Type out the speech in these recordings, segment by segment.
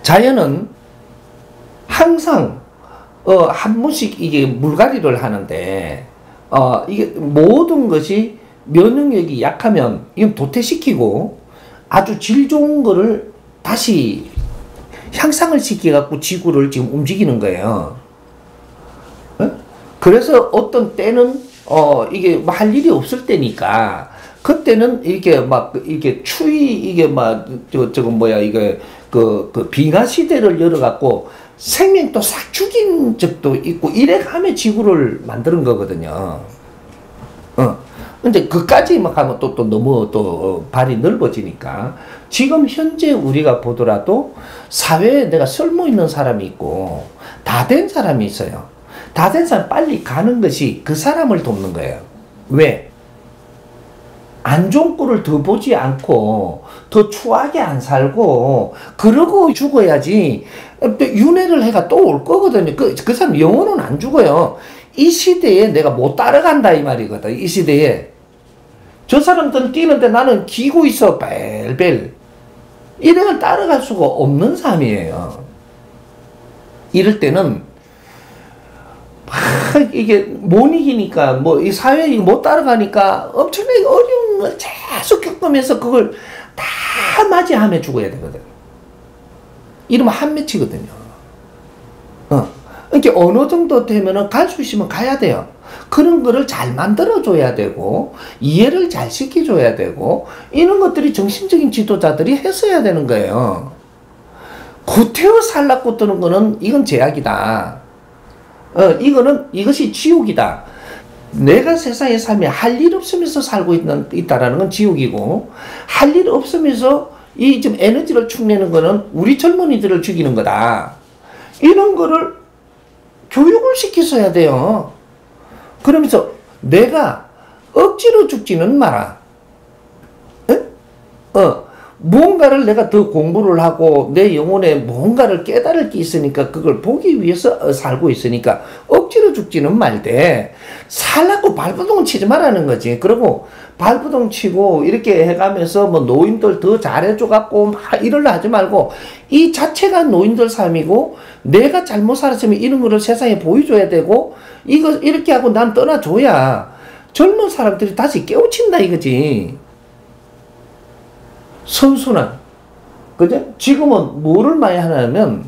자연은 항상 한 번씩 이게 물갈이를 하는데 이게 모든 것이 면역력이 약하면 이건 도태시키고 아주 질 좋은 거를 다시 향상을 시켜갖고 지구를 지금 움직이는 거예요. 그래서 어떤 때는 이게 할 일이 없을 때니까 그때는 이게 막 이게 추위 이게 막 저거 뭐야 이게 그 빙하 시대를 열어갖고 생명도 싹 죽인 적도 있고 이래가며 지구를 만드는 거거든요. 근데 그까지 막 하면 또 너무 발이 넓어지니까 지금 현재 우리가 보더라도 사회에 내가 쓸모 있는 사람이 있고 다 된 사람이 있어요. 다 된 사람 빨리 가는 것이 그 사람을 돕는 거예요. 왜? 안 좋은 꼴을 더 보지 않고 더 추하게 안 살고 그러고 죽어야지 또 윤회를 해가 또 올 거거든요. 그 사람 영혼은 안 죽어요. 이 시대에 내가 못 따라간다 이 말이거든. 이 시대에 저 사람들은 뛰는데 나는 기고 있어 벨벨 이래가 따라갈 수가 없는 삶이에요. 이럴 때는 막 이게 못 이기니까 뭐 이 사회에 못 따라가니까 엄청나게 어려운 걸 계속 겪으면서 그걸 다 맞이하며 죽어야 되거든. 이러면 한 맺히거든요. 그러니까 어느 정도 되면은 갈 수 있으면 가야 돼요. 그런 거를 잘 만들어줘야 되고 이해를 잘 시켜줘야 되고 이런 것들이 정신적인 지도자들이 했어야 되는 거예요. 구태여 살라고 뜨는 거는 이건 제약이다. 이것이 지옥이다. 내가 세상에 살면 할 일 없으면서 살고 있다라는 건 지옥이고 할 일 없으면서 이 좀 에너지를 축내는 거는 우리 젊은이들을 죽이는 거다. 이런 거를 교육을 시키셔야 돼요. 그러면서 내가 억지로 죽지는 마라. 무언가를 내가 더 공부를 하고 내 영혼에 무언가를 깨달을 게 있으니까 그걸 보기 위해서 살고 있으니까 억지로 죽지는 말되 살라고 발버둥을 치지 말라는 거지. 그리고 발버둥 치고 이렇게 해가면서 뭐 노인들 더 잘해줘 갖고 막 이럴라 하지 말고 이 자체가 노인들 삶이고 내가 잘못 살았으면 이런 거를 세상에 보여줘야 되고 이거 이렇게 하고 난 떠나줘야 젊은 사람들이 다시 깨우친다 이거지. 선순환. 그죠? 지금은 뭐를 많이 하냐면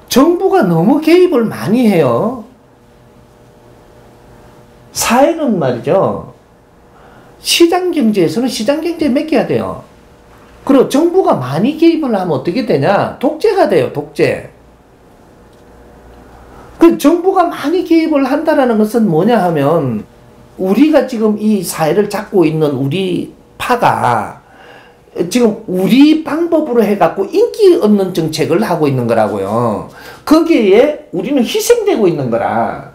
정부가 너무 개입을 많이 해요. 사회는 말이죠. 시장경제에서는 시장경제에 맡겨야 돼요. 그리고 정부가 많이 개입을 하면 어떻게 되냐? 독재가 돼요. 독재. 그 정부가 많이 개입을 한다라는 것은 뭐냐 하면 우리가 지금 이 사회를 잡고 있는 우리 파가 지금 우리 방법으로 해갖고 인기 얻는 정책을 하고 있는 거라고요. 거기에 우리는 희생되고 있는 거라.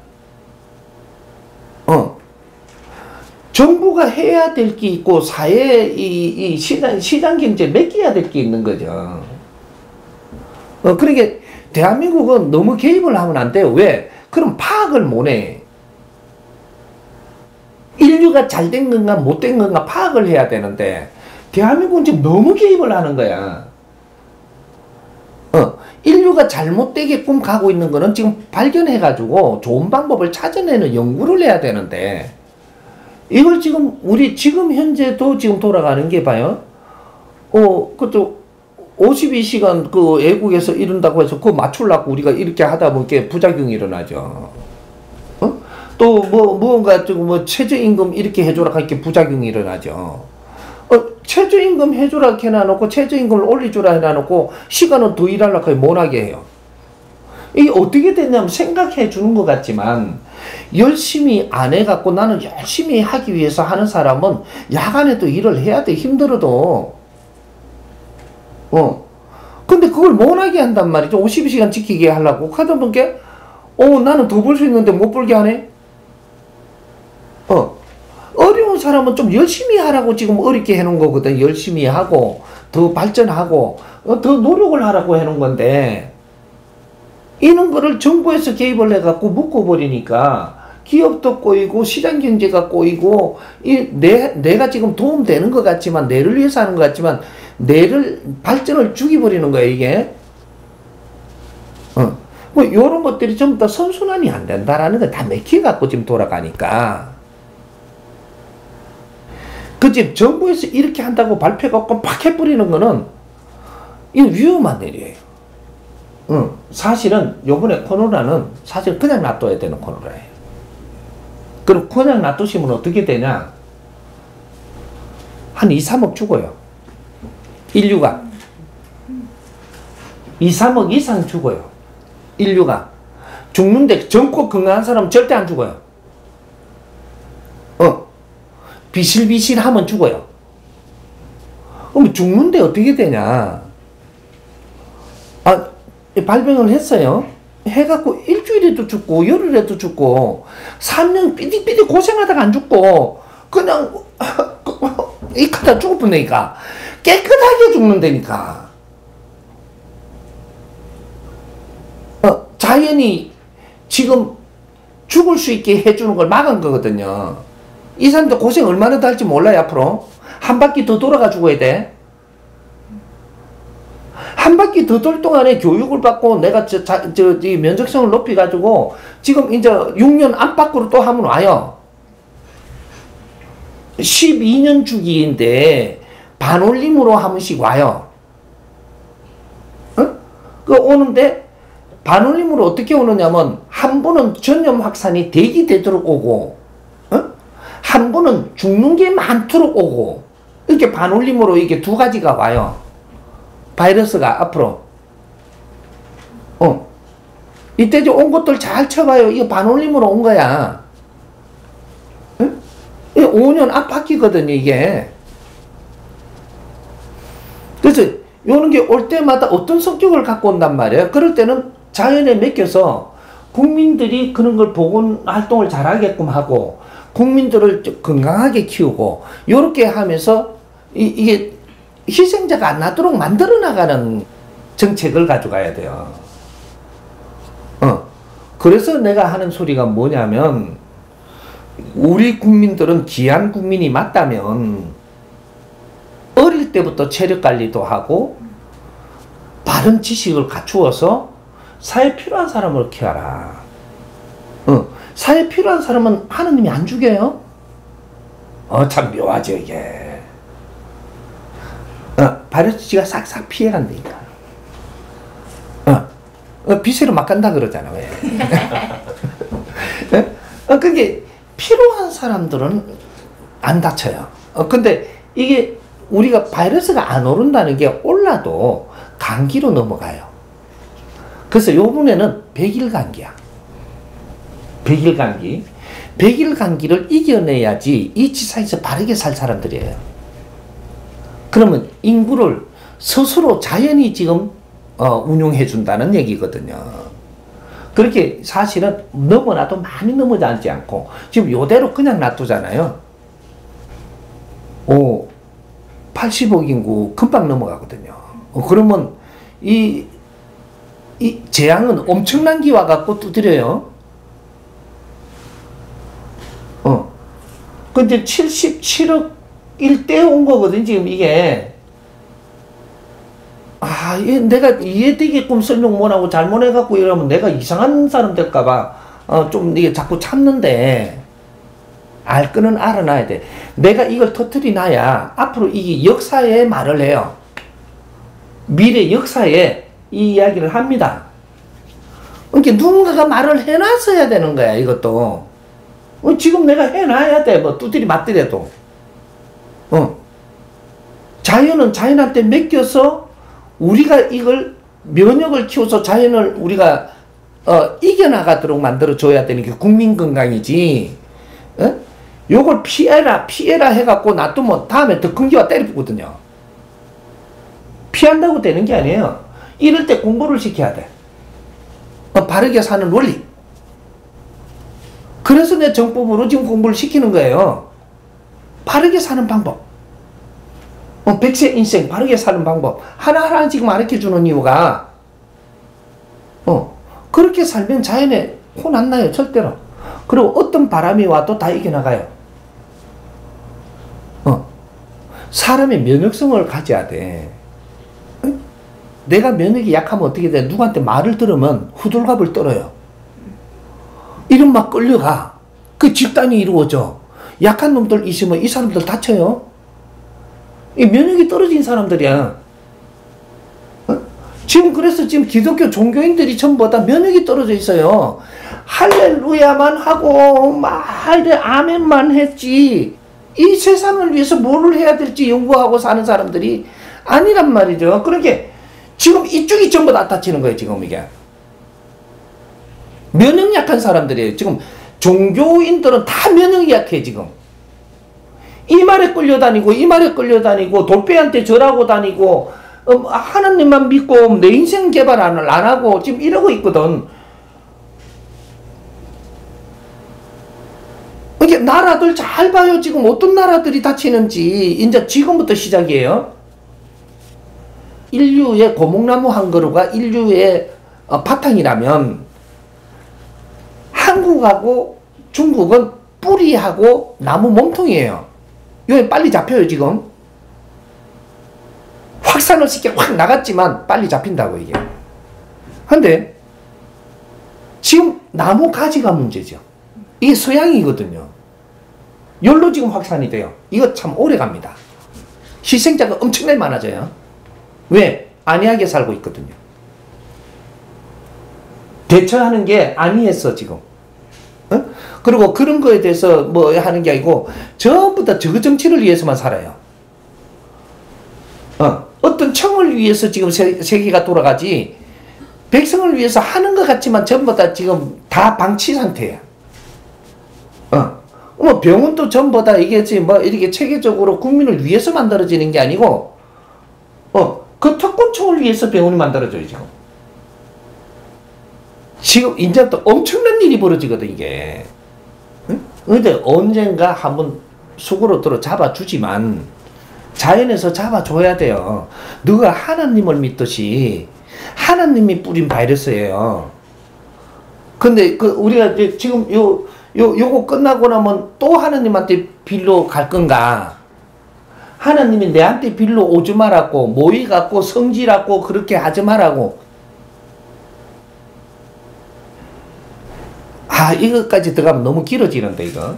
정부가 해야 될 게 있고 사회에 이 시장 경제에 맡겨야 될 게 있는 거죠. 그러니까 대한민국은 너무 개입을 하면 안 돼요. 왜? 그럼 파악을 못 해. 인류가 잘 된 건가 못 된 건가 파악을 해야 되는데 대한민국은 지금 너무 개입을 하는 거야. 인류가 잘못되게끔 가고 있는 거는 지금 발견해가지고 좋은 방법을 찾아내는 연구를 해야 되는데 이걸 지금 지금 현재도 지금 돌아가는 게 봐요. 그것도 52시간 그 외국에서 이룬다고 해서 그거 맞추려고 우리가 이렇게 하다 보니까 부작용이 일어나죠. 또 무언가 뭐 최저임금 이렇게 해줘라 하니까 부작용이 일어나죠. 최저임금 해주라 해놔놓고 최저임금을 올려주라 해놔놓고 시간은 더 일하려고 못하게 해요. 이게 어떻게 됐냐면 생각해 주는 것 같지만 열심히 안 해갖고 나는 열심히 하기 위해서 하는 사람은 야간에도 일을 해야 돼. 힘들어도. 근데 그걸 못하게 한단 말이죠. 52시간 지키게 하려고 하다 보니까 나는 더 벌 수 있는데 못 벌게 하네. 어려운 사람은 좀 열심히 하라고 지금 어렵게 해놓은 거거든. 열심히 하고 더 발전하고 더 노력을 하라고 해놓은 건데 이런 거를 정부에서 개입을 해갖고 묶어버리니까 기업도 꼬이고 시장경제가 꼬이고 내가 지금 도움되는 것 같지만 내를 위해서 하는 것 같지만 내를 발전을 죽여버리는 거야 이게. 뭐 요런 것들이 전부 다 선순환이 안 된다라는 거 다 맥혀갖고 지금 돌아가니까. 그 지금 정부에서 이렇게 한다고 발표해갖고 팍 해버리는 거는 이거 위험한 일이에요. 사실은 요번에 코로나는 사실 그냥 놔둬야 되는 코로나예요. 그럼 그냥 놔두시면 어떻게 되냐? 한 2, 3억 죽어요. 인류가. 2, 3억 이상 죽어요. 인류가. 죽는데 젊고 건강한 사람은 절대 안 죽어요. 비실비실하면 죽어요. 그럼 죽는데 어떻게 되냐? 발병을 했어요. 해갖고 일주일에도 죽고 열흘에도 죽고 3년 삐디삐디 고생하다가 안 죽고 그냥 이카다 죽어버리니까 깨끗하게 죽는다니까. 자연이 지금 죽을 수 있게 해주는 걸 막은 거거든요. 이 사람들 고생 얼마나 더 할지 몰라요. 앞으로 한 바퀴 더 돌아가 죽어야 돼. 한 바퀴 더 돌 동안에 교육을 받고 내가 이 면역성을 높여가지고 지금 이제 6년 안팎으로 또 하면 와요. 12년 주기인데 반올림으로 한 번씩 와요. 그 오는데 반올림으로 어떻게 오느냐면 한 번은 전염 확산이 대기되도록 오고 한 번은 죽는 게 많도록 오고 이렇게 반올림으로 이게 두 가지가 와요. 바이러스가 앞으로. 이때 이제 온 것들 잘 쳐봐요. 이거 반올림으로 온 거야. 5년 앞바뀌거든요, 이게. 그래서 요런 게 올 때마다 어떤 성격을 갖고 온단 말이에요. 그럴 때는 자연에 맡겨서 국민들이 그런 걸 보건 활동을 잘하게끔 하고 국민들을 건강하게 키우고 요렇게 하면서 이게 희생자가 안 나도록 만들어 나가는 정책을 가져가야 돼요. 그래서 내가 하는 소리가 뭐냐면 우리 국민들은 귀한 국민이 맞다면 어릴 때부터 체력 관리도 하고 바른 지식을 갖추어서 사회에 필요한 사람을 키워라. 사회에 필요한 사람은 하느님이 안 죽여요? 참 묘하죠, 이게. 바이러스가 싹싹 피해간다니까. 비세로 막 간다 그러잖아, 왜. 그게 필요한 사람들은 안 다쳐요. 근데 이게 우리가 바이러스가 안 오른다는 게 올라도 감기로 넘어가요. 그래서 요번에는 100일 감기야. 100일 감기. 100일 감기를 이겨내야지 이 지상에서 바르게 살 사람들이에요. 그러면 인구를 스스로 자연이 지금 운용해 준다는 얘기거든요. 그렇게 사실은 넘어놔도 많이 넘어가지 않고 지금 요대로 그냥 놔두잖아요. 80억 인구 금방 넘어가거든요. 그러면 이 재앙은 엄청난 기와 갖고 두드려요. 근데 77억 일대 온 거거든, 지금 이게. 내가 이해되게끔 설명 못하고 잘못해갖고 이러면 내가 이상한 사람 될까봐, 좀 이게 자꾸 참는데, 알 거는 알아놔야 돼. 내가 이걸 터뜨려놔야 앞으로 이게 역사에 말을 해요. 미래 역사에 이 이야기를 합니다. 그러니까 누군가가 말을 해놨어야 되는 거야, 이것도. 지금 내가 해놔야 돼, 뭐, 두드리 맞더라도. 자연은 자연한테 맡겨서 우리가 이걸 면역을 키워서 자연을 우리가 이겨나가도록 만들어줘야 되는 게 국민 건강이지. 요걸 피해라 해갖고 놔두면 다음에 더 큰 기와 때려붙거든요. 피한다고 되는 게 아니에요. 이럴 때 공부를 시켜야 돼. 바르게 사는 원리. 그래서 내 정법으로 지금 공부를 시키는 거예요. 바르게 사는 방법. 100세 인생 바르게 사는 방법. 하나하나 지금 가르쳐 주는 이유가, 그렇게 살면 자연에 혼 안 나요, 절대로. 그리고 어떤 바람이 와도 다 이겨나가요. 사람의 면역성을 가져야 돼. 내가 면역이 약하면 어떻게 돼? 누구한테 말을 들으면 후들갑을 떨어요. 이런 막 끌려가. 그 집단이 이루어져. 약한 놈들 있으면 이 사람들 다쳐요. 이 면역이 떨어진 사람들이야. 어? 지금 그래서 지금 기독교 종교인들이 전부 다 면역이 떨어져 있어요. 할렐루야만 하고 막 아멘만 했지. 이 세상을 위해서 뭐를 해야 될지 연구하고 사는 사람들이 아니란 말이죠. 그러니까 지금 이쪽이 전부 다 다치는 거예요. 지금 이게 면역 약한 사람들이에요. 지금 종교인들은 다 면역이 약해. 지금 이 말에 끌려다니고 이 말에 끌려다니고 돌배한테 절하고 다니고 하나님만 믿고 내 인생 개발을 안 하고 지금 이러고 있거든. 이게 나라들 잘 봐요. 지금 어떤 나라들이 다치는지. 이제 지금부터 시작이에요. 인류의 고목나무 한 그루가 인류의 바탕이라면 한국하고 중국은 뿌리하고 나무 몸통이에요. 이거 빨리 잡혀요. 지금 확산을 쉽게 확 나갔지만 빨리 잡힌다고 이게. 근데 지금 나무 가지가 문제죠. 이게 서양이거든요. 열로 지금 확산이 돼요. 이거 참 오래 갑니다. 희생자가 엄청나게 많아져요. 왜? 안이하게 살고 있거든요. 대처하는 게 안이했어 지금. 어? 그리고 그런 거에 대해서 뭐 하는 게 아니고 전부 다 저 정치를 위해서만 살아요. 어떤 청을 위해서 지금 세계가 돌아가지 백성을 위해서 하는 것 같지만 전부 다 지금 다 방치 상태야. 뭐 병원도 전부 다 이게 뭐 이렇게 체계적으로 국민을 위해서 만들어지는 게 아니고 그 특권층을 위해서 병원이 만들어져요 지금. 지금 이제 또 엄청난 일이 벌어지거든 이게. 근데 언젠가 한번 속으로 들어 잡아주지만 자연에서 잡아줘야 돼요. 누가 하나님을 믿듯이 하나님이 뿌린 바이러스예요. 근데 그 우리가 지금 요거 끝나고 나면 또 하나님한테 빌로 갈 건가? 하나님이 내한테 빌로 오지 말라고 모의 갖고 성질하고 그렇게 하지 말라고. 이거까지 들어가면 너무 길어지는데 이거.